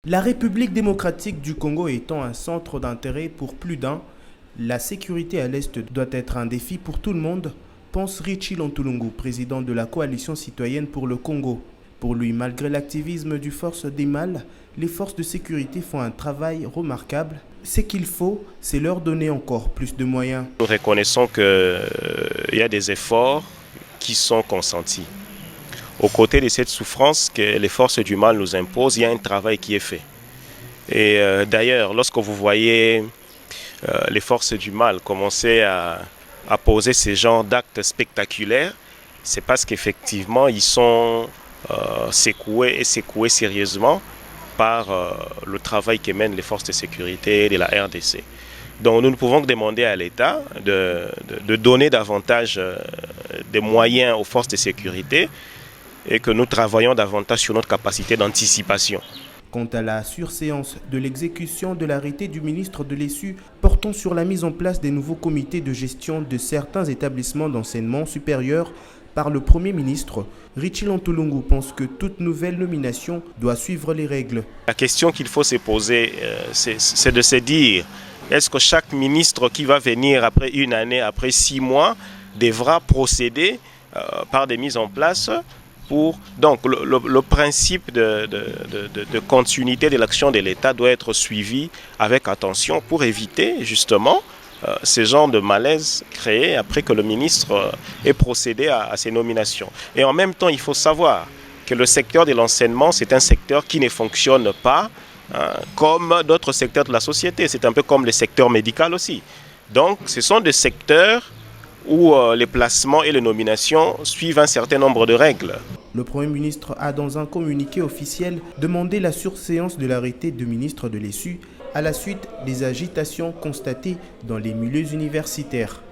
La République démocratique du Congo étant un centre d'intérêt pour plus d'un, la sécurité à l'Est doit être un défi pour tout le monde, pense Richie Lontulungu, président de la Coalition citoyenne pour le Congo. Pour lui, malgré l'activisme du Force des Mâles, les forces de sécurité font un travail remarquable. Ce qu'il faut, c'est leur donner encore plus de moyens. Nous reconnaissons qu'il y a des efforts qui sont consentis. Aux côtés de cette souffrance que les forces du mal nous imposent, il y a un travail qui est fait. Et d'ailleurs, lorsque vous voyez les forces du mal commencer à poser ce genre d'actes spectaculaires, c'est parce qu'effectivement, ils sont secoués sérieusement par le travail que mènent les forces de sécurité de la RDC. Donc nous ne pouvons que demander à l'État de donner davantage de moyens aux forces de sécurité et que nous travaillons davantage sur notre capacité d'anticipation. Quant à la surséance de l'exécution de l'arrêté du ministre de l'ESU portant sur la mise en place des nouveaux comités de gestion de certains établissements d'enseignement supérieur par le Premier ministre, Richie Lontulungu pense que toute nouvelle nomination doit suivre les règles. La question qu'il faut se poser, c'est de se dire, est-ce que chaque ministre qui va venir après une année, après 6 mois, devra procéder par des mises en place donc le principe de continuité de l'action de l'État doit être suivi avec attention pour éviter justement ce genre de malaise créé après que le ministre ait procédé à ces nominations. Et en même temps, il faut savoir que le secteur de l'enseignement, c'est un secteur qui ne fonctionne pas comme d'autres secteurs de la société. C'est un peu comme le secteur médical aussi. Donc, ce sont des secteurs où les placements et les nominations suivent un certain nombre de règles. Le Premier ministre a, dans un communiqué officiel, demandé la surséance de l'arrêté du ministre de l'ESU à la suite des agitations constatées dans les milieux universitaires.